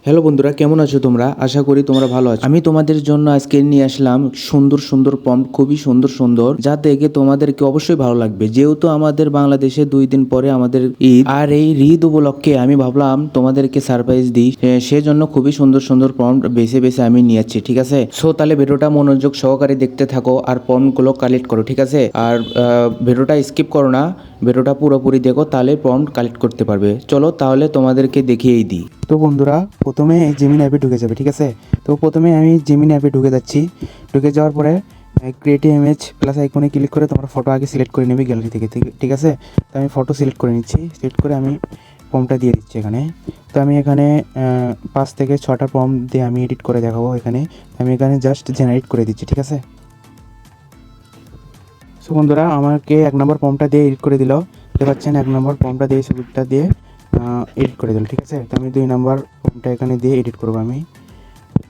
Hello বন্ধুরা, কেমন আছো তোমরা? আশা করি তোমরা ভালো আছো। আমি তোমাদের জন্য আজকে নিয়ে আসলাম সুন্দর সুন্দর প্রম্পট, খুবই সুন্দর সুন্দর, যা দেখে তোমাদেরকে অবশ্যই ভালো লাগবে। যেহেতু আমাদের বাংলাদেশে 2 দিন পরে আমাদের ঈদ, আর এই ঈদ উপলক্ষে আমি ভাবলাম তোমাদেরকে সারপ্রাইজ দিই। সেজন্য খুবই সুন্দর সুন্দর প্রম্পট বেছে বেছে আমি নিয়ে যাচ্ছি, ঠিক আছে? সো তাহলে ভিডিওটা মনোযোগ সহকারে দেখতে থাকো আর প্রম্পটগুলো কালেক্ট করো, ঠিক আছে? আর ভিডিওটা স্কিপ করো না, ভিডিওটা পুরোপুরি দেখো, তাহলে প্রম্পট কালেক্ট করতে পারবে। চলো তাহলে তোমাদেরকে দেখিয়েই দিই। তো বন্ধুরা, প্রথমে জেমিনি অ্যাপে ঢুকে যাবে, ঠিক আছে? তো প্রথমে আমি জেমিনি অ্যাপে ঢুকে যাচ্ছি। ঢুকে যাওয়ার পরে ক্রিয়েট ইমেজ প্লাস আইকনে ক্লিক করে তোমার ফটো আগে সিলেক্ট করে নেবে গ্যালারি থেকে, ঠিক আছে? তো আমি ফটো সিলেক্ট করে নিচ্ছি। সিলেক্ট করে আমি ফর্মটা দিয়ে দিচ্ছি এখানে। তো আমি এখানে 5 থেকে 6টা ফর্ম দিয়ে আমি এডিট করে দেখাবো। এখানে আমি এখানে জাস্ট জেনারেট করে দিচ্ছি, ঠিক আছে? সো বন্ধুরা, আমাকে 1 নম্বর ফর্মটা দিয়ে এডিট করে দিল। দেখতে পাচ্ছেন 1 নম্বর ফর্মটা দিয়ে ছবিটা দিয়ে এডিট করে দিল, ঠিক আছে? তো আমি 2 নম্বর ফর্মটা এখানে দিয়ে এডিট করবো আমি।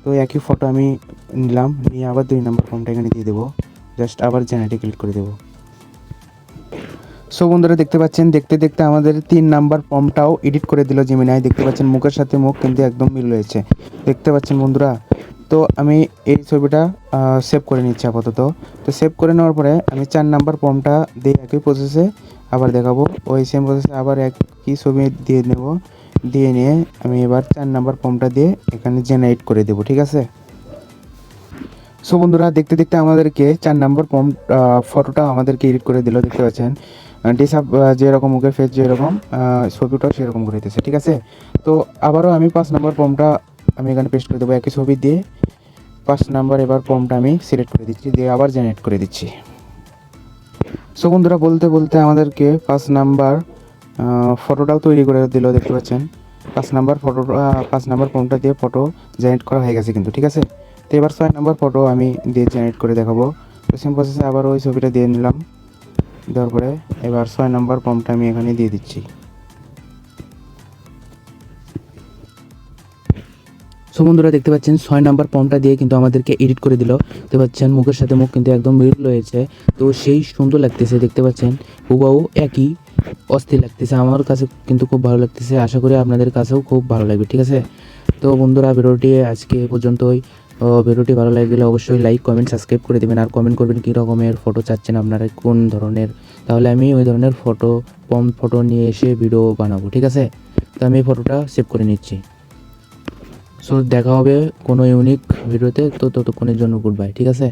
তো একই ফটো আমি নিলাম, নিয়ে আবার 2 নম্বর ফর্মটা এখানে দিয়ে দেবো। জাস্ট আবার জেনারেটে ক্লিক করে দেবো। সো বন্ধুরা, দেখতে পাচ্ছেন দেখতে দেখতে আমাদের 3 নাম্বার ফর্মটাও এডিট করে দিল জেমিনাই। দেখতে পাচ্ছেন মুখের সাথে মুখ কিন্তু একদম মিল রয়েছে, দেখতে পাচ্ছেন বন্ধুরা? তো আমি এই ছবিটা সেভ করে নিচ্ছি আপাতত। তো সেভ করে নেওয়ার পরে আমি 4 নাম্বার ফর্মটা দিয়ে একই প্রসেসে আবার দেখাবো। ওই সেম প্রসেসে আবার একই ছবি দিয়ে নেব, দিয়ে নিয়ে আমি এবার 4 নাম্বার ফর্মটা দিয়ে এখানে জেনারেট করে দেবো, ঠিক আছে? সো বন্ধুরা, দেখতে দেখতে আমাদেরকে 4 নাম্বার ফর্ম ফটোটা আমাদেরকে এডিট করে দিল, দেখতে পাচ্ছেন? ডিসাপ যেরকম মুখের ফেস যেরকম ছবিটাও সেরকম করে দিতেছে, ঠিক আছে? তো আবারও আমি 5 নাম্বার ফর্মটা আমি এখানে পেস্ট করে দেবো একই ছবি দিয়ে। 5 নাম্বার এবার ফর্মটা আমি সিলেক্ট করে দিচ্ছি, দিয়ে আবার জেনারেট করে দিচ্ছি। সো বন্ধুরা, বলতে বলতে আমাদেরকে 5 নাম্বার ফটোটাও তৈরি করে দিল, দেখতে পাচ্ছেন? 5 নাম্বার ফটোটা 5 নাম্বার ফর্মটা দিয়ে ফটো জেনারেট করা হয়ে গেছে কিন্তু, ঠিক আছে? তো এবার 6 নাম্বার ফটো আমি দিয়ে জেনারেট করে দেখাবো। তো সেম প্রসেসে আবার ওই ছবিটা দিয়ে নিলাম, দেওয়ার পরে এবার 6 নাম্বার ফর্মটা আমি এখানে দিয়ে দিচ্ছি। সো বন্ধুরা, দেখতে পাচ্ছেন 6 নাম্বার ফর্মটা দিয়ে কিন্তু আমাদেরকে এডিট করে দিল। দেখতে পাচ্ছেন মুখের সাথে মুখ কিন্তু একদম মিল রয়েছে। তো সেই সুন্দর লাগতেছে, দেখতে পাচ্ছেন? হুবহু একই, অস্থির লাগতেছে। আমার কাছে কিন্তু খুব ভালো লাগতেছে, আশা করি আপনাদের কাছেও খুব ভালো লাগবে, ঠিক আছে? তো বন্ধুরা, ভিডিওটি আজকে এ পর্যন্তই। ভিডিওটি ভালো লাগলে অবশ্যই লাইক কমেন্ট সাবস্ক্রাইব করে দেবেন, আর কমেন্ট করবেন কী রকমের ফটো চাচ্ছেন আপনারা, কোন ধরনের। তাহলে আমি ওই ধরনের ফটো নিয়ে এসে ভিডিও বানাবো, ঠিক আছে? তো আমি এই ফটোটা সেভ করে নিচ্ছি। সো দেখা হবে কোনো ইউনিক ভিডিওতে। তো ততক্ষণের জন্য গুড বাই, ঠিক আছে?